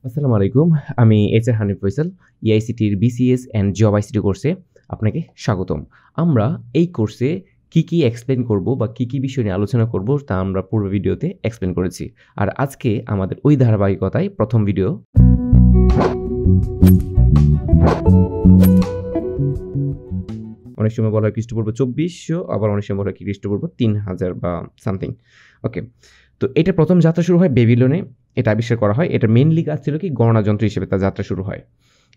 আসসালামু আলাইকুম। আমি এইচআর হানিফ ফয়সাল। এআইসিটির বিসিএস অ্যান্ড জব আইসিটি কোর্সে আপনাকে স্বাগতম। আমরা এই কোর্সে কি এক্সপ্লেইন করব বা কি বিষয় নিয়ে আলোচনা করব তা আমরা পূর্ব ভিডিওতে এক্সপ্লেইন করেছি। আর আজকে আমাদের ওই ধারাবাহিকতায় প্রথম ভিডিও। অনেক সময় বলা হয় খ্রিস্টপূর্ব ২৪০০, আবার অনেক সময় বলা হয় খ্রিস্টপূর্ব ৩০০০ বা সামথিং। ওকে, তো এটা প্রথম যাত্রা শুরু হয় বেবিলনে। এটা আবিষ্কার করা হয়। এটা মেইনলি কাজ ছিল কি গণনা যন্ত্র হিসেবে তার যাত্রা শুরু হয়।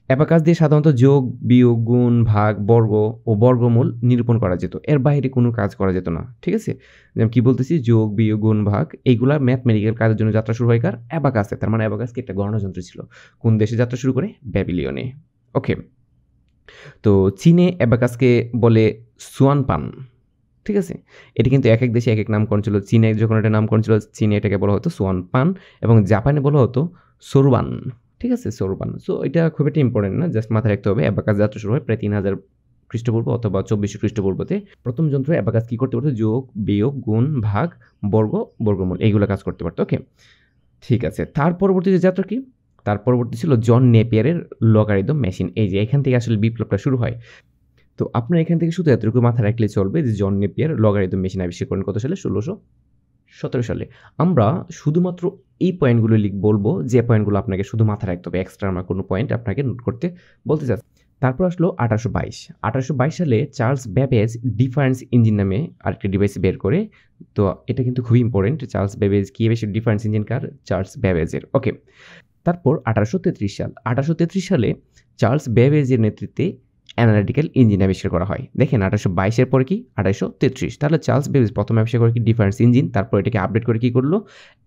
অ্যাবাকাস দিয়ে সাধারণত যোগ, বিয়োগ, গুণ, ভাগ, বর্গ ও বর্গমূল নিরূপণ করা যেত। এর বাইরে কোনো কাজ করা যেত না। ঠিক আছে? যেমন কি বলতেছি, যোগ, বিয়োগ, গুণ, ভাগ এইগুলা ম্যাথমেটিক্যাল কাজের জন্য যাত্রা শুরু হয় কার? অ্যাবাকাসে। তার মানে অ্যাবাকাস কি একটা গণনা যন্ত্র ছিল। কোন দেশে যাত্রা শুরু করে? ব্যাবিলিয়নে। ওকে। তো চীনে অ্যাবাকাসকে বলে সুয়ানপান। ঠিক আছে? এটা কিন্তু একেক দেশে একেক নামকরণ ছিল। চীনে যখন এটার নামকরণ ছিল, চীনে এটাকে বলা হতো সুয়ানপান এবং জাপানে বলা হতো সোরবান। ঠিক আছে? সোরবান। সো এটা খুব একটা ইম্পোর্টেন্ট না। জাস্ট মাথায় রাখতে হবে অ্যাবাকাস যাত্রা শুরু হয় প্রায় ৩০০০ খ্রিস্টপূর্ব অথবা ২৪০০ খ্রিস্টপূর্বতে। প্রথম যন্ত্র অ্যাবাকাস কি করতে পারত? যোগ, বিয়োগ, গুণ, ভাগ, বর্গ, বর্গমূল এইগুলা কাজ করতে পারত। ওকে? ঠিক আছে। তার পরবর্তী যে যাত্রা কি? তার পরবর্তী ছিল জন নেপিয়ারের লগারিদম মেশিন। এই যে এখান থেকে আসলে বিপ্লবটা শুরু হয়। তো আপনার এখান থেকে শুধু এতটুকু মাথায় রাখলে চলবে যে জন নেপিয়ার লগারিদম মেশিন আবিষ্কার করেন কত সালে? ১৬১৭ সালে। আমরা শুধুমাত্র এই পয়েন্টগুলো বলবো যে পয়েন্টগুলো আপনাকে শুধু মাথায় রাখতে হবে। এক্সট্রা আমরা কোনো পয়েন্ট আপনাকে নোট করতে বলতে চাচ্ছি। তারপর আসলো ১৮২২। ১৮২২ সালে চার্লস ব্যাবেজ ডিফারেন্স ইঞ্জিন নামে আরেকটি ডিভাইস বের করে। তো এটা কিন্তু খুবই ইম্পর্টেন্ট। চার্লস ব্যাবেজ কি বেশি ডিফারেন্স ইঞ্জিন কার? চার্লস ব্যাবেজের। ওকে। তারপর ১৮৩৩ সাল। ১৮৩৩ সালে চার্লস ব্যাবেজের নেতৃত্বে অ্যানালিটিক্যাল ইঞ্জিন আবিষ্কার করা হয়। দেখেন ১৮২২ এর পরে কি? ১৮৩৩। তাহলে চার্লস বেবেজ প্রথমে আবিষ্কার করে কি? Difference engine. তারপর এটাকে আপডেট করে কি করলো?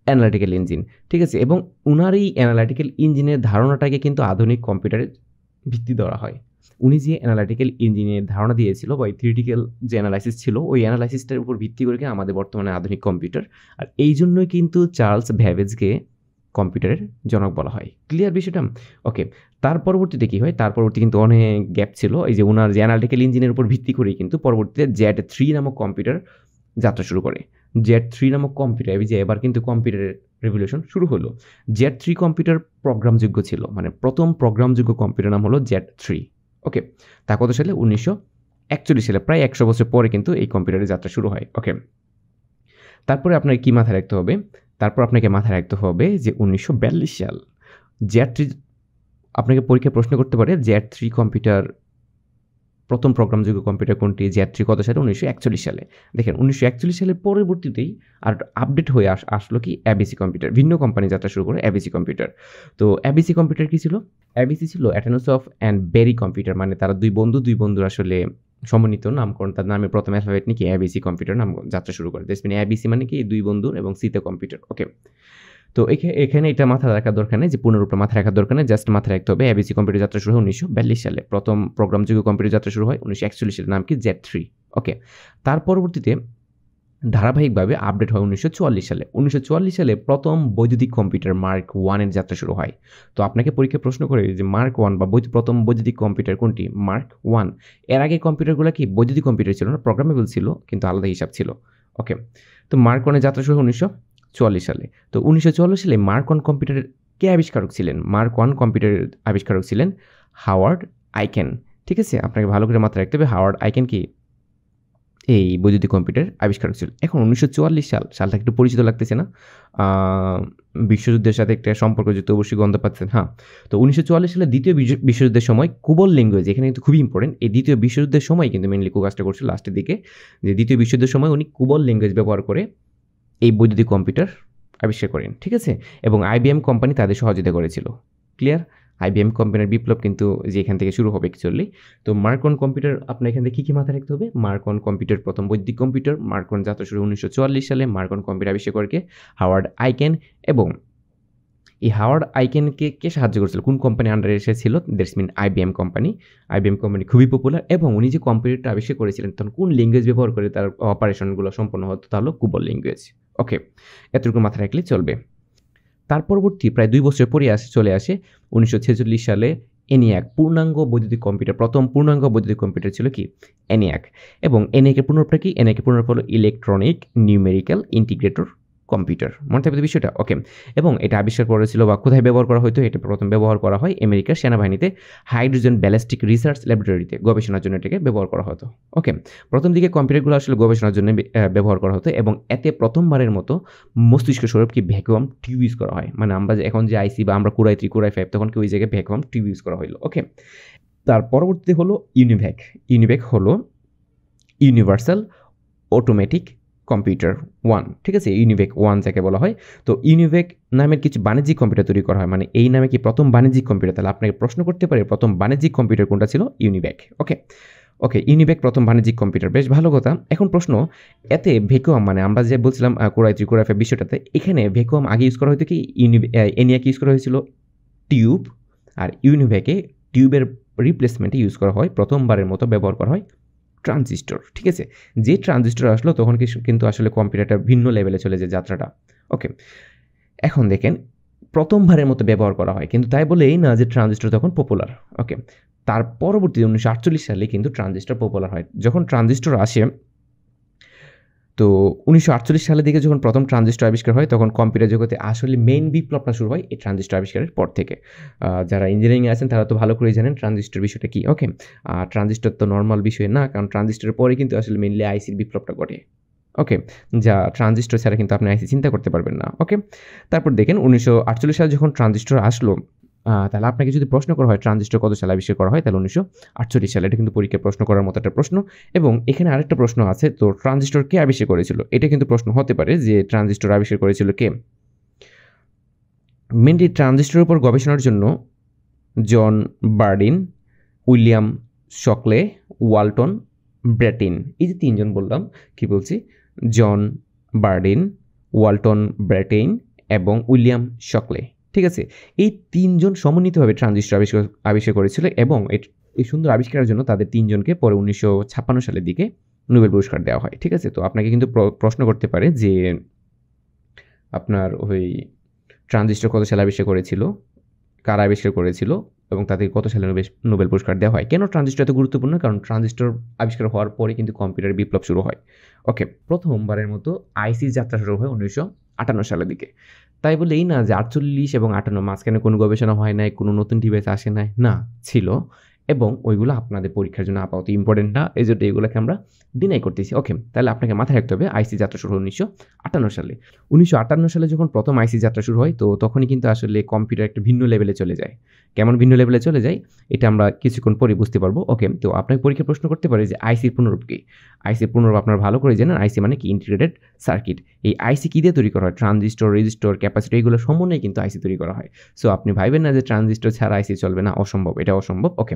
Analytical engine. ঠিক আছে? এবং উনার এই অ্যানালিটিক্যাল ইঞ্জিনের ধারণাটাকে কিন্তু আধুনিক কম্পিউটারের ভিত্তি ধরা হয়। উনি যে অ্যানালিটিক্যাল ইঞ্জিনের ধারণা দিয়েছিল বা থিওরিটিক্যাল যে অ্যানালাইসিস ছিল, ওই অ্যানালাইসিসটার উপর ভিত্তি করে আমাদের বর্তমানে আধুনিক কম্পিউটার। আর এই জন্যই কিন্তু চার্লস ব্যাবেজকে কম্পিউটারের জনক বলা হয়। ক্লিয়ার বিষয়টা? ওকে। তার পরবর্তীতে কি হয়? তার পরবর্তী কিন্তু অনেক গ্যাপ ছিল। এই যে উনার যে অ্যানালিটিক্যাল ইঞ্জিনের উপর ভিত্তি করেই কিন্তু পরবর্তীতে Z3 নামক কম্পিউটার যাত্রা শুরু করে। Z3 নামক কম্পিউটার, এই যে এবার কিন্তু কম্পিউটারের রেভলিউশন শুরু হলো। Z3 কম্পিউটার প্রোগ্রামযোগ্য ছিল। মানে প্রথম প্রোগ্রামযোগ্য কম্পিউটার নাম হলো Z3। ওকে। তা কত সালে? ১৯৪১ সালে। প্রায় ১০০ বছর পরে কিন্তু এই কম্পিউটারের যাত্রা শুরু হয়। ওকে। তারপরে আপনাকে কি মাথায় রাখতে হবে? তারপর আপনাকে মাথায় রাখতে হবে যে ১৯৪২ সাল। Z3 আপনাকে পরীক্ষায় প্রশ্ন করতে পারে Z3 কম্পিউটার প্রথম প্রোগ্রামযোগ্য কম্পিউটার কোনটি? Z3 কত সালে? ১৯৪১ সালে। দেখেন ১৯৪১ সালের পরবর্তীতেই আর আপডেট হয়ে আসলো কি? ABC computer. ভিন্ন কোম্পানি যাত্রা শুরু করে এবিসি কম্পিউটার। তো এবিসি কম্পিউটার কি ছিল? এবিসি ছিল অ্যাটানোসফ অ্যান্ড বেরি কম্পিউটার। মানে তারা দুই বন্ধুর আসলে সমন্বিত নামকরণ। তার নামের প্রথম অ্যালফাবেট নিয়ে কি? এবিসি কম্পিউটার নাম যাত্রা শুরু করে। দ্যাটস মিন এবিসি মানে কি? দুই বন্ধুর এবং সিতে কম্পিউটার। ওকে। তো এখানে এটা মাথায় রাখার দরকার নেই যে পূর্ণরূপে মাথায় রাখার দরকার নেই। জাস্ট মাথায় রাখতে হবে এবিসি কম্পিউটার যাত্রা শুরু হয় ১৯৪২ সালে। প্রথম প্রোগ্রামযোগ্য কম্পিউটার যাত্রা শুরু হয় ১৯৪১ সালে। নাম কি? Z3। ওকে। তার পরবর্তীতে ধারাবাহিকভাবে আপডেট হয় ১৯৪৪ সালে। ১৯৪৪ সালে প্রথম বৈদ্যুতিক কম্পিউটার মার্ক 1 এর যাত্রা শুরু হয়। তো আপনাকে পরীক্ষায় প্রশ্ন করে যে মার্ক ১ বা প্রথম বৈদ্যুতিক কম্পিউটার কোনটি? মার্ক 1। এর আগে কম্পিউটারগুলো কি? বৈদ্যুতিক কম্পিউটার ছিল না, প্রোগ্রামেবল ছিল কিন্তু আলাদা হিসাব ছিল। ওকে। তো মার্ক 1 এর যাত্রা শুরু হয় ১৯৪৪ সালে। তো ১৯৪৪ সালে মার্ক 1 কম্পিউটারের কে আবিষ্কারক ছিলেন? মার্ক 1 কম্পিউটারের আবিষ্কারক ছিলেন হাওয়ার্ড আইকেন। ঠিক আছে? আপনাকে ভালো করে মাথায় রাখতে হবে হাওয়ার্ড আইকেন কি? এই বৈদ্যুতিক কম্পিউটার আবিষ্কারক ছিল। এখন ১৯৪৪ সালটা একটু পরিচিত লাগতেছে না? আ বিশ্বযুদ্ধের সাথে একটা সম্পর্কযুক্ত অবশ্যই গন্ধ পাচ্ছেন। হ্যাঁ। তো ১৯৪৪ সালে ২য় বিশ্বযুদ্ধের সময় কুবল ল্যাঙ্গুয়েজ এখানে কিন্তু খুবই ইম্পোর্টেন্ট। এই ২য় বিশ্বযুদ্ধের সময় কিন্তু মেইনলি কাজটা করছিল লাস্টের দিকে। যে ২য় বিশ্বযুদ্ধের সময় উনি কুবল ল্যাঙ্গুয়েজ ব্যবহার করে এই বৈদ্যুতিক কম্পিউটার আবিষ্কার করেন। ঠিক আছে? এবং IBM কোম্পানি তাদের সহযোগিতা করেছিল। ক্লিয়ার? IBM কোম্পানির বিপ্লব কিন্তু যে এখান থেকে শুরু হবে অ্যাকচুয়ালি। তো মার্ক 1 কম্পিউটার আপনার এখান থেকে কি মাথায় রাখতে হবে? মার্ক 1 কম্পিউটার প্রথম বৈদ্যুতিক কম্পিউটার। মার্ক 1 যাত্রা শুরু ১৯৪৪ সালে। মার্ক 1 কম্পিউটার আবিষ্কার করে কে? Howard icon. এবং এই হাওয়ার্ড আইকেনকে কে সাহায্য করেছিল? কোন কোম্পানির আন্ডারে সে ছিল? That's mean IBM company. IBM company খুবই পপুলার এবং উনি যে কম্পিউটারটা আবিষ্কার করেছিলেন তখন কোন ল্যাঙ্গুয়েজ ব্যবহার করে তার অপারেশনগুলো সম্পন্ন হতো? তা হলো কুবল ল্যাঙ্গুয়েজ। ওকে। এতটুকু মাথায় রাখলেই চলবে। তার পরবর্তী প্রায় ২ বছর পরে চলে আসে ১৯৪৬ সালে ENIAC পূর্ণাঙ্গ বৈদ্যুতিক কম্পিউটার। প্রথম পূর্ণাঙ্গ বৈদ্যুতিক কম্পিউটার ছিল কি? ENIAC। এবং ENIAC এর পূর্ণরূপটা কি? ENIAC এর পূর্ণরূপ হলো ইলেকট্রনিক নিউমেরিক্যাল ইন্টিগ্রেটর কম্পিউটার, মনে থাকবে বিষয়টা? ওকে। এবং এটা আবিষ্কার করেছিল বা কোথায় ব্যবহার করা হতো? এটা প্রথম ব্যবহার করা হয় আমেরিকার সেনাবাহিনীতে হাইড্রোজেন ব্যালিস্টিক রিসার্চ ল্যাবরেটরিতে গবেষণার জন্য এটাকে ব্যবহার করা হতো। ওকে। প্রথম দিকে কম্পিউটারগুলো আসলে গবেষণার জন্য ব্যবহার করা হতো এবং এতে প্রথমবারের মতো মস্তিষ্ক স্বরূপ কি ভ্যাকুয়াম টিউব ইউজ করা হয়। মানে আমরা যে এখন যে আইসি বা আমরা কোরাই 3 কোরাই 5 তখন কি ওই জায়গায় ভ্যাকুয়াম টিউব ইউজ করা হইলো। ওকে। তার পরবর্তীতে হলো ইউনিভ্যাক। ইউনিভ্যাক হলো ইউনিভার্সাল অটোমেটিক কম্পিউটার 1, ঠিক আছে? ইউনিভ্যাক 1 যাকে বলা হয়। তো ইউনিভ্যাক নামের কিছু বাণিজ্যিক কম্পিউটার তৈরি করা হয়। মানে এই নামে কি প্রথম বাণিজ্যিক কম্পিউটার? তাহলে আপনাকে প্রশ্ন করতে পারে প্রথম বাণিজ্যিক কম্পিউটার কোনটা ছিল? ইউনিভ্যাক। ওকে। ওকে, ইউনিভ্যাক প্রথম বাণিজ্যিক কম্পিউটার, বেশ ভালো কথা। এখন প্রশ্ন, এতে ভ্যাকুয়াম মানে আমরা যে বলছিলাম কোরাই 3 কোরাই 5 বিষয়টাতে, এখানে ভ্যাকুয়াম আগে ইউজ করা হতো কি ENIAC ইউজ করা হয়েছিল টিউব, আর ইউনিভ্যাকে টিউবের রিপ্লেসমেন্টে ইউজ করা হয়, প্রথমবারের মতো ব্যবহার করা হয় ট্রানজিস্টর, ঠিক আছে? যে ট্রানজিস্টর আসলো তখন কিন্তু আসলে কম্পিউটারটা ভিন্ন লেভেলে চলে যায় যাত্রাটা। ওকে। এখন দেখেন প্রথমবারের মতো ব্যবহার করা হয়, কিন্তু তাই বলেই না যে ট্রানজিস্টর তখন পপুলার। ওকে। তার পরবর্তীতে 1948 সালে কিন্তু ট্রানজিস্টর পপুলার হয়। যখন ট্রানজিস্টর আসে, তো 1948 সালের দিকে যখন প্রথম ট্রানজিস্টর আবিষ্কার হয় তখন কম্পিউটার জগতে আসলে মেইন বিপ্লবটা শুরু হয় এই ট্রানজিস্টর আবিষ্কারের পর থেকে। যারা ইঞ্জিনিয়ারিংয়ে আছেন তারা তো ভালো করেই জানেন ট্রানজিস্টর বিষয়টা কী। ওকে। ট্রানজিস্টর তো নর্মাল বিষয় না, কারণ ট্রানজিস্টরের পরে কিন্তু আসলে মেইনলি আইসির বিপ্লবটা ঘটে। ওকে। যা ট্রানজিস্টর ছাড়া কিন্তু আপনি আইসি চিন্তা করতে পারবেন না। ওকে। তারপর দেখেন 1948 সালে যখন ট্রানজিস্টর আসলো, তাহলে আপনাকে যদি প্রশ্ন করা হয় ট্রানজিস্টর কত সালে আবিষ্কার করা হয়, তাহলে 1948 সালে। এটা কিন্তু পরীক্ষায় প্রশ্ন করার মতো একটা প্রশ্ন। এবং এখানে আরেকটা প্রশ্ন আছে, তো ট্রানজিস্টর কে আবিষ্কার করেছিল? এটা কিন্তু প্রশ্ন হতে পারে যে ট্রানজিস্টর আবিষ্কার করেছিল কে? মেইনলি ট্রানজিস্টরের উপর গবেষণার জন্য জন বার্ডিন, উইলিয়াম শকলে, ওয়ালটন ব্র্যাটিন, এই যে তিনজন বললাম, কি বলছি? জন বার্ডিন, ওয়ালটন ব্র্যাটিন এবং উইলিয়াম শকলে, ঠিক আছে? এই তিনজন সমন্বিতভাবে ট্রানজিস্টর আবিষ্কার করেছিল এবং এই সুন্দর আবিষ্কারের জন্য তাদের তিনজনকে পরে 1956 সালের দিকে নোবেল পুরস্কার দেওয়া হয়, ঠিক আছে? তো আপনাকে কিন্তু প্রশ্ন করতে পারে যে আপনার ওই ট্রানজিস্টর কত সালে আবিষ্কার করেছিল, কারা আবিষ্কার করেছিল এবং তাদের কত সালে নোবেল পুরস্কার দেওয়া হয়। কেন ট্রানজিস্টর এত গুরুত্বপূর্ণ? কারণ ট্রানজিস্টর আবিষ্কার হওয়ার পরে কিন্তু কম্পিউটারের বিপ্লব শুরু হয়। ওকে। প্রথমবারের মতো আইসি যাত্রা শুরু হয় 1958 সালের দিকে। তাই বলে এই না যে 48 এবং 58 মাঝখানে কোনো গবেষণা হয় নাই, কোনো নতুন ডিভাইস আসে নাই, না, ছিল। এবং ওইগুলো আপনাদের পরীক্ষার জন্য আপাতত ইম্পর্টেন্ট না, এই জন্য এগুলোকে আমরা ডিনাই করতেছি। ওকে। তাহলে আপনাকে মাথায় রাখতে হবে আইসি যাত্রা শুরু হয় 1958 সালে। 1958 সালে যখন প্রথম আইসি যাত্রা শুরু হয়, তো তখনই কিন্তু আসলে কম্পিউটার একটা ভিন্ন লেভেলে চলে যায়। কেমন ভিন্ন লেভেলে চলে যায় এটা আমরা কিছুক্ষণ পরে বুঝতে পারবো। ওকে। তো আপনাকে পরীক্ষায় প্রশ্ন করতে পারে যে আইসির পূর্ণরূপ কি? আইসির পূর্ণরূপ আপনারা ভালো করে জানেন, আইসি মানে কি? Integrated circuit. এই আইসি কী দিয়ে তৈরি করা হয়? ট্রানজিস্টর, রেজিস্টর, ক্যাপাসিটর, এগুলো সমন্বয়ে কিন্তু আইসি তৈরি করা হয়। সো আপনি ভাববেন না যে ট্রানজিস্টর ছাড়া আইসি চলবে না, অসম্ভব, এটা অসম্ভব। ওকে।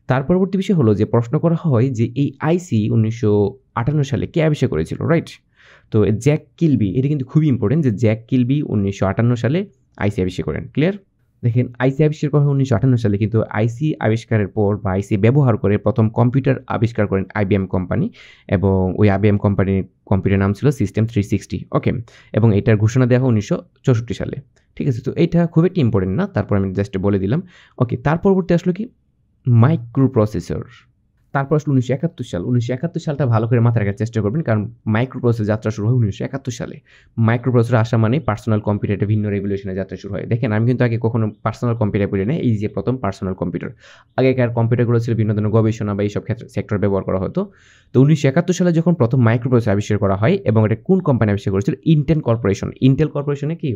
তার পরবর্তী বিষয় হলো যে প্রশ্ন করা হয় যে এই আইসি 1958 সালে কে আবিষ্কার করেছিল, রাইট? তো জ্যাক কিলবি, এটা কিন্তু খুবই ইম্পর্টেন্ট যে জ্যাক কিলবি 1958 সালে আইসি আবিষ্কার করেন। ক্লিয়ার? দেখেন আইসি আবিষ্কার করা হয় 1958 সালে, কিন্তু আইসি আবিষ্কারের পর বা আইসি ব্যবহার করে প্রথম কম্পিউটার আবিষ্কার করেন আইবিএম কোম্পানি, এবং ওই আইবিএম কোম্পানির কম্পিউটার নাম ছিল সিস্টেম 360। ওকে। এবং এটার ঘোষণা দেওয়া হয় 1964 সালে, ঠিক আছে? তো এটা খুব একটা ইম্পর্টেন্ট না, তারপর আমি জাস্ট বলে দিলাম। ওকে। তার পরবর্তী আসলো কি? Micro processor. তারপর আসলে 1971 সাল। 1971 সালটা ভালো করে মাথায় রাখার চেষ্টা করবেন, কারণ মাইক্রো প্রসেসর যাত্রা শুরু হয় 1971 সালে। মাইক্রো প্রসেসর আসা মানে পার্সোনাল কম্পিউটার একটা ভিন্ন রেভলিউশনের যাত্রা শুরু হয়। দেখেন আমি কিন্তু আগে কখনো পার্সোনাল কম্পিউটার পড়ি না, এই যে প্রথম পার্সোনাল কম্পিউটার। আগেকার কম্পিউটারগুলো ছিল বিভিন্ন ধরনের গবেষণা বা এইসব ক্ষেত্রে সেক্টর ব্যবহার করা হতো। তো 1971 সালে যখন প্রথম মাইক্রো প্রসেসর আবিষ্কার করা হয়, এবং এটা কোন কোম্পানি আবিষ্কার করেছিল? Intel corporation. ইন্টেল কর্পোরেশনে কি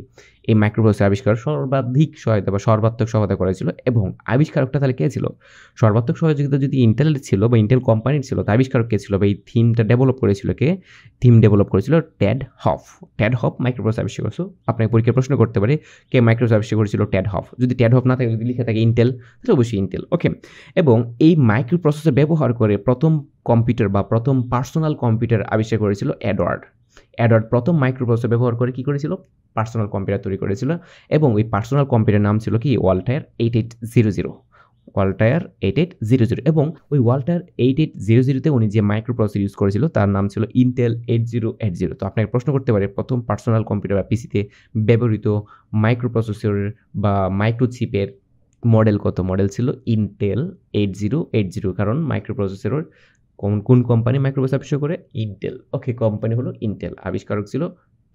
এই মাইক্রো প্রসেসর আবিষ্কার সর্বাধিক সহায়তা বা সর্বাত্মক সহায়তা করেছিল, এবং আবিষ্কারকটা তাহলে কে ছিল? সর্বাত্মক সহযোগিতা যদি ইন্টেলের ছিল বা ইন্টেল কোম্পানির ছিল, তো আবিষ্কারক কে ছিল বা এই থিমটা ডেভেলপ করেছিল কে? থিম ডেভেলপ করেছিল Ted hop. Ted hop microprocessor আবিষ্কার করেছিল। আপনাকে পরীক্ষায় প্রশ্ন করতে পারে কে মাইক্রোপ্রসেসর আবিষ্কার করেছিল? Ted hop. যদি টেড হফ না থাকে, যদি লিখে থাকে ইন্টেল, তাহলে অবশ্যই ইন্টেল। ওকে। এবং এই মাইক্রোপ্রসেসর ব্যবহার করে প্রথম কম্পিউটার বা প্রথম পার্সোনাল কম্পিউটার আবিষ্কার করেছিল এডওয়ার্ড। এডওয়ার্ড প্রথম মাইক্রোপ্রসেসর ব্যবহার করে কি করেছিল? পার্সোনাল কম্পিউটার তৈরি করেছিল, এবং ওই পার্সোনাল কম্পিউটার নাম ছিল কি? ওয়াল্টায়ার 8800। ওয়াল্টায়ার 8800। এবং ওই ওয়াল্টায়ার 8800-তে উনি যে মাইক্রোপ্রসেসর ইউজ করেছিল তার নাম ছিল ইন্টেল 8080। তো আপনাকে প্রশ্ন করতে পারে প্রথম পার্সোনাল কম্পিউটার বা পিসিতে ব্যবহৃত মাইক্রোপ্রসেসর বা মাইক্রোচিপের মডেল কত? মডেল ছিল ইন্টেল 8080, কারণ মাইক্রোপ্রসেসরের কোন কোম্পানি মাইক্রোপ্রসেসর আবিষ্কার করে? ইন্টেল। ওকে। কোম্পানি হলো ইন্টেল, আবিষ্কারক ছিল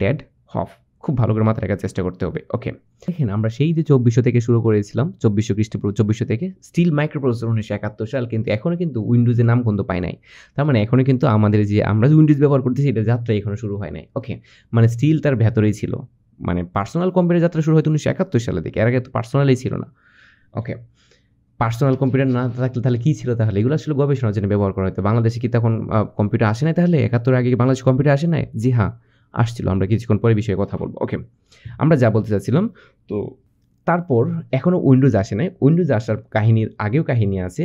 টেড হফ। খুব ভালো করে মাথায় রাখার চেষ্টা করতে হবে। ওকে, দেখেন আমরা সেই যে 2400 থেকে শুরু করেছিলাম, 2400 খ্রিস্টপূর্ব 2400 থেকে স্টিল মাইক্রোপ্রসেসর 1971 সাল, কিন্তু এখনও কিন্তু উইন্ডোজের নাম কিন্তু পায় নাই। তার মানে এখনও কিন্তু আমাদের যে আমরা যে উইন্ডোজ ব্যবহার করতেছি এটা যাত্রা এখনও শুরু হয় নাই। ওকে, মানে স্টিল তার ভেতরেই ছিল, মানে পার্সোনাল কম্পিউটার যাত্রা শুরু হয়তো 1971 সালে থেকে, এর আগে তো পার্সোনালই ছিল না। ওকে, পার্সোনাল কম্পিউটার না থাকলে তাহলে কী ছিল তাহলে? এগুলো আসলে গবেষণার জন্য ব্যবহার করা হতো। বাংলাদেশে কি তখন কম্পিউটার আসে নাই তাহলে? 71 আগে কি বাংলাদেশে কম্পিউটার আসে নাই? জি হ্যাঁ, আসছিল। আমরা কিছুক্ষণ পরে বিষয়ে কথা বলবো। ওকে, আমরা যা বলতে চাচ্ছিলাম, তো তারপর এখনও উইন্ডোজ আসে নাই। উইন্ডোজ আসার কাহিনীর আগেও কাহিনী আছে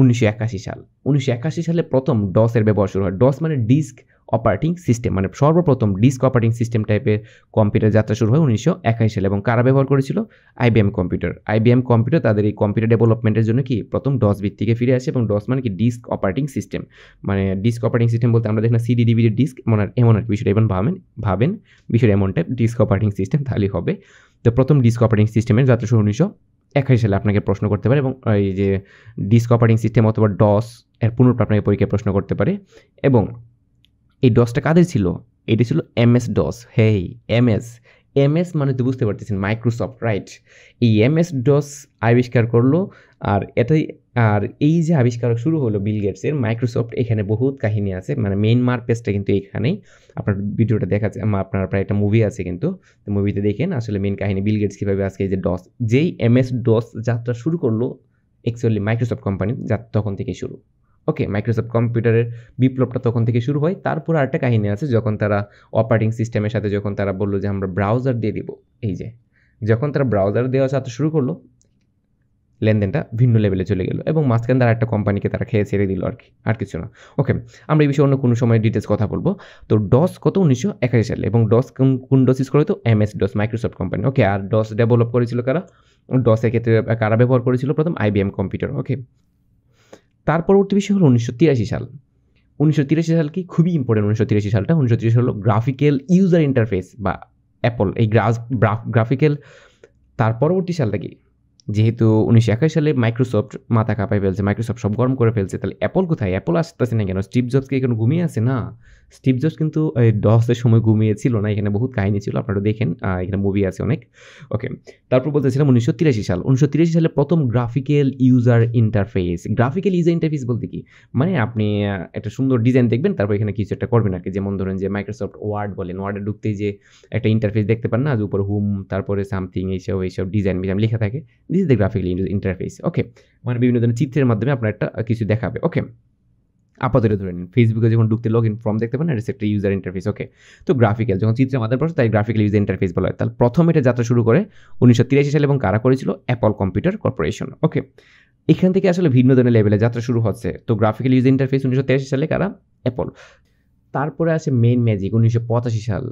1981 সাল। 1981 সালে প্রথম ডসের ব্যবহার শুরু হয়। ডস মানে ডিস্ক অপারেটিং সিস্টেম, মানে সর্বপ্রথম ডিস্ক অপারেটিং সিস্টেম টাইপের কম্পিউটার যাত্রা শুরু হয় 1981 সালে। এবং কারা ব্যবহার করেছিল? IBM computer. আইবিএম কম্পিউটার তাদের এই কম্পিউটার ডেভেলপমেন্টের জন্য কি প্রথম ডস ভিত্তিকে ফিরে আসে। এবং ডস মানে কি ডিস্ক অপারেটিং সিস্টেম, মানে ডিস্ক অপারেটিং সিস্টেম বলতে আমরা দেখি না সিডি ডিভিডি ডিস্ক, এমন একটা বিষয়টা এমন ভাবেন বিষয়টা এমন টাইপ ডিস্ক অপারেটিং সিস্টেম তাহলেই হবে। তো প্রথম ডিস্ক অপারেটিং সিস্টেমের যাত্রা শুরু 1981 সালে আপনাকে প্রশ্ন করতে পারে। এবং এই যে ডিস্ক অপারেটিং সিস্টেম অথবা ডস এর পুনরুক্তি আপনাকে পরীক্ষায় প্রশ্ন করতে পারে। এবং এই ডসটা কাদের ছিল? এটি ছিল এমএস ডস। হেই, এমএস মানে তো বুঝতে পারতেছেন মাইক্রোসফট, রাইট? এই এমএস ডস আবিষ্কার করলো। আর এই যে আবিষ্কার শুরু হলো বিল গেটসের, মাইক্রোসফট, এখানে বহুত কাহিনী আছে, মানে মেইন মারপেসটা কিন্তু এইখানেই। আপনার ভিডিওটা দেখা যায়, আপনার প্রায় একটা মুভি আছে, কিন্তু মুভিতে দেখেন আসলে মেইন কাহিনী বিল গেটস কীভাবে আজকে এই যে ডস, যেই এমএস ডস যাত্রা শুরু করলো অ্যাকচুয়ালি মাইক্রোসফট কোম্পানি, তখন থেকেই শুরু। ওকে, মাইক্রোসফট কম্পিউটারের বিপ্লবটা তখন থেকে শুরু হয়। তারপর আরেকটা কাহিনী আছে, যখন তারা অপারেটিং সিস্টেমের সাথে যখন তারা বললো যে আমরা ব্রাউজার দিয়ে দিব, এই যে যখন তারা ব্রাউজার দেওয়া যাত্রা শুরু করলো, লেনদেনটা ভিন্ন লেভেলে চলে গেল। এবং মাঝখানে তারা একটা কোম্পানিকে তারা খেয়ে ছেড়ে দিল আর কি, আর কিছু না। ওকে, আমরা এই বিষয়ে অন্য কোনো সময় ডিটেলস কথা বলবো। তো ডস কত? 1981 সালে। এবং ডস কোন ডস ইউজ করে? তো এমএস ডস, মাইক্রোসফট কোম্পানি। ওকে, আর ডস ডেভেলপ করেছিল কারা? ডসের ক্ষেত্রে কারা ব্যবহার করেছিল? প্রথম আইবিএম কম্পিউটার। ওকে, তার পরবর্তী বিষয় হলো 1983 সাল। 1983 সাল কি খুবই ইম্পর্টেন্ট। 1983 সালটা 1983 হলো গ্রাফিক্যাল ইউজার ইন্টারফেস বা অ্যাপল, এই গ্রাফিক্যাল। তার পরবর্তী সালটা কি? যেহেতু 1981 সালে মাইক্রোসফট মাথা কাঁপায় ফেলছে, মাইক্রোসফট সব গরম করে ফেলছে, তাহলে অ্যাপল কোথায়? অ্যাপল আসতেছে না কেন? স্টিভ জবস কি এখানে ঘুমিয়ে আছে? না, স্টিভ জবস কিন্তু ডসের সময় ঘুমিয়েছিল না। এখানে বহুত কাহিনী ছিল, আপনারা দেখেন, এখানে মুভি আছে অনেক। ওকে, তারপর বলতেছিলাম 1983 সাল। 1983 সালে প্রথম graphical user interface. Graphical user interface বলতে কি? মানে আপনি একটা সুন্দর ডিজাইন দেখবেন, তারপর এখানে কিছু একটা করবেন আর কি। যেমন ধরেন যে মাইক্রোসফট ওয়ার্ড বলেন, ওয়ার্ডে ঢুকতেই যে একটা ইন্টারফেস দেখতে পান না, যে উপর হুম, তারপরে সামথিং, এইসব ডিজাইন লেখা থাকে। This is the graphical interface. Okay, মানে বিভিন্ন ধরনের চিত্রের মাধ্যমে আপনার একটা কিছু দেখাবে। ওকে, আপাতত ধরে নিন ফেসবুকে যখন ঢুকতে লগ ইন ফর্ম দেখতে পান, এটা একটা ইউজার ইন্টারফেস। ওকে, তো গ্রাফিক্যাল যখন চিত্রের মাধ্যমে পড়ছে, তাই গ্রাফিক্যাল ইউজার ইন্টারফেস বলা হয়। তাহলে প্রথম এটা যাত্রা শুরু করে 1983 সালে, এবং কারা করেছিল? Apple computer corporation. ওকে, এখান থেকে আসলে ভিন্ন ধরনের লেভেলে যাত্রা শুরু হচ্ছে। তো গ্রাফিক্যাল ইউজার ইন্টারফেস 1983 সালে কারা? অ্যাপল। তারপরে আসে মেইন ম্যাজিক 1985 সাল।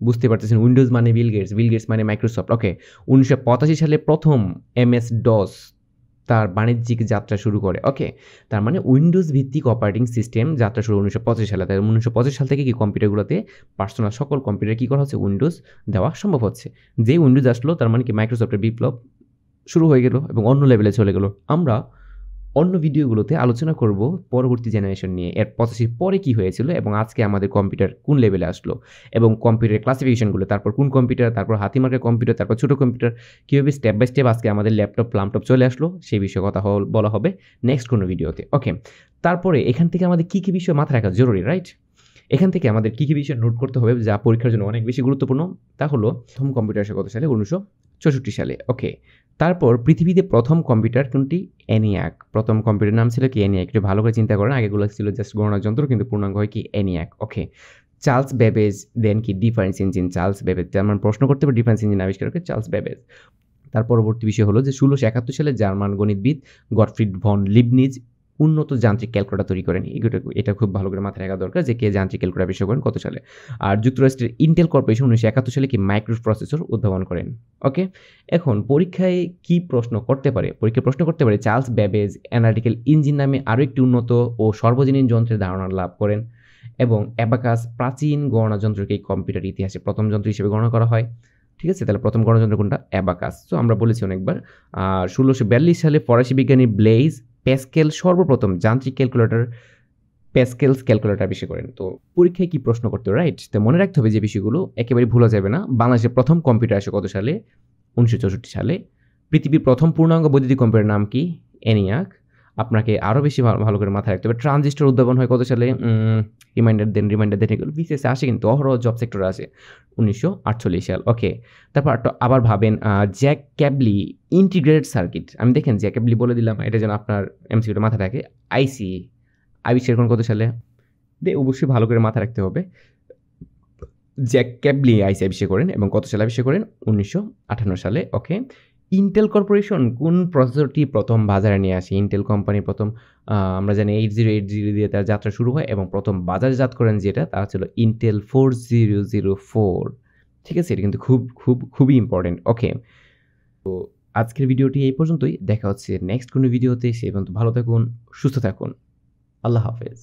বুঝতে পারতেছেন, উইন্ডোজ মানে বিল গেটস মানে মাইক্রোসফট। ওকে, 1985 সালে প্রথম এমএস ডস তার বাণিজ্যিক যাত্রা শুরু করে। ওকে, তার মানে উইন্ডোজ ভিত্তিক অপারেটিং সিস্টেম যাত্রা শুরু 1985 সালে। তাই 1985 সাল থেকে কি কম্পিউটারগুলোতে পার্সোনাল সকল কম্পিউটার কী করা হচ্ছে? উইন্ডোজ দেওয়া সম্ভব হচ্ছে। যে উইন্ডোজ আসলো, তার মানে কি মাইক্রোসফটের বিপ্লব শুরু হয়ে গেল এবং অন্য লেভেলে চলে গেল। আমরা অন্য ভিডিওগুলোতে আলোচনা করব পরবর্তী জেনারেশন নিয়ে, এর 85 পরে কী হয়েছিল এবং আজকে আমাদের কম্পিউটার কোন লেভেলে আসলো, এবং কম্পিউটারের ক্লাসিফিকেশনগুলো, তারপর কোন কম্পিউটার, তারপর হাতিমার্কের কম্পিউটার, তারপর ছোটো কম্পিউটার, কীভাবে স্টেপ বাই স্টেপ আজকে আমাদের ল্যাপটপ চলে আসলো, সেই বিষয়ে কথা বলা হবে নেক্সট কোনো ভিডিওতে। ওকে, তারপরে এখান থেকে আমাদের কী কী বিষয় মাথায় রাখা জরুরি, রাইট? এখান থেকে আমাদের কী কী বিষয় নোট করতে হবে যা পরীক্ষার জন্য অনেক বেশি গুরুত্বপূর্ণ, তা হলো প্রথম কম্পিউটার আসে কত সালে? 1964 সালে। ওকে, তারপর পৃথিবীতে প্রথম কম্পিউটার কোনটি? ENIAC। প্রথম কম্পিউটার নাম ছিল কি? ENIAC। একটু ভালো করে চিন্তা করেন, আগেগুলো ছিল জাস্ট গণনার যন্ত্র, কিন্তু পূর্ণাঙ্গ হয় কি? ENIAC। ওকে, চার্লস বেবেজ দেন কি? Difference engine. চার্লস বেবেজ, যেমন প্রশ্ন করতে পারে ডিফারেন্স ইঞ্জিন আবিষ্কার করে চার্লস বেবেজ। তার পরবর্তী বিষয় হলো যে 1671 সালে জার্মান গণিতবিদ গটফ্রিড ভন লিবনিজ উন্নত যান্ত্রিক ক্যালকুলেটর তৈরি করেন। এটা খুব ভালো করে মাথায় রাখা দরকার যে কে যান্ত্রিক ক্যালকুলেটর আবিষ্কার করেন কত সালে। আর যুক্তরাষ্ট্রের ইন্টেল কর্পোরেশন 1971 সালে কি মাইক্রো প্রসেসর উদ্ভাবন করেন। ওকে, এখন পরীক্ষায় কি প্রশ্ন করতে পারে? প্রশ্ন করতে পারে চার্লস বেবেজ অ্যানালিটিক্যাল ইঞ্জিন নামে আরও একটি উন্নত ও সর্বজনীন যন্ত্রের ধারণা লাভ করেন, এবং অ্যাবাকাস প্রাচীন গণনা যন্ত্রকে কম্পিউটার ইতিহাসে প্রথম যন্ত্র হিসেবে গণনা করা হয়। ঠিক আছে, তাহলে প্রথম গণযন্ত্র কোনটা? অ্যাবাকাস। তো আমরা বলেছি অনেকবার। আর 1642 সালে ফরাসি বিজ্ঞানী ব্লেইজ প্যাসকেল সর্বপ্রথম যান্ত্রিক ক্যালকুলেটর প্যাসকেলস ক্যালকুলেটর আবিষ্কার করেন। তো পরীক্ষায় কি প্রশ্ন করতে, রাইট? তো মনে রাখতে হবে যে বিষয়গুলো একেবারে ভুলা যাবে না। বাংলাদেশের প্রথম কম্পিউটার আসে কত সালে? 1964 সালে। পৃথিবীর প্রথম পূর্ণাঙ্গ বৈদ্যুতিক কম্পিউটারের নাম কি? ENIAC। আপনাকে আরও বেশি ভালো করে মাথায় রাখতে হবে। ট্রানজিস্টর উদ্ভাবন হয় কত সালে? রিমাইন্ডার দেন এগুলো বিসিএসে আসে, কিন্তু অহরহ জব সেক্টরে আসে 1948 সাল। ওকে, তারপর আবার ভাবেন জ্যাক ক্যাবলি ইন্টিগ্রেটেড সার্কিট। আমি দেখেন জ্যাক ক্যাবলি বলে দিলাম, এটা যেন আপনার এমসিকিউটা মাথায় থাকে। আইসি আবিষ্কার করেন কত সালে? অবশ্যই ভালো করে মাথায় রাখতে হবে। জ্যাক ক্যাবলি আইসি আবিষ্কার করেন এবং কত সালে আবিষ্কার করেন? 1958 সালে। ওকে, ইন্টেল কর্পোরেশন কোন প্রসেসরটি প্রথম বাজারে নিয়ে আসে? ইন্টেল কোম্পানি প্রথম আমরা জানি 8080 দিয়ে তার যাত্রা শুরু হয় এবং প্রথম বাজারজাত করেন যেটা, তার ছিল ইন্টেল 4004। ঠিক আছে, এটা কিন্তু খুবই ইম্পর্টেন্ট। ওকে, তো আজকের ভিডিওটি এই পর্যন্তই। দেখা হচ্ছে নেক্সট কোনো ভিডিওতে। সেই পর্যন্ত ভালো থাকুন, সুস্থ থাকুন। আল্লাহ হাফেজ।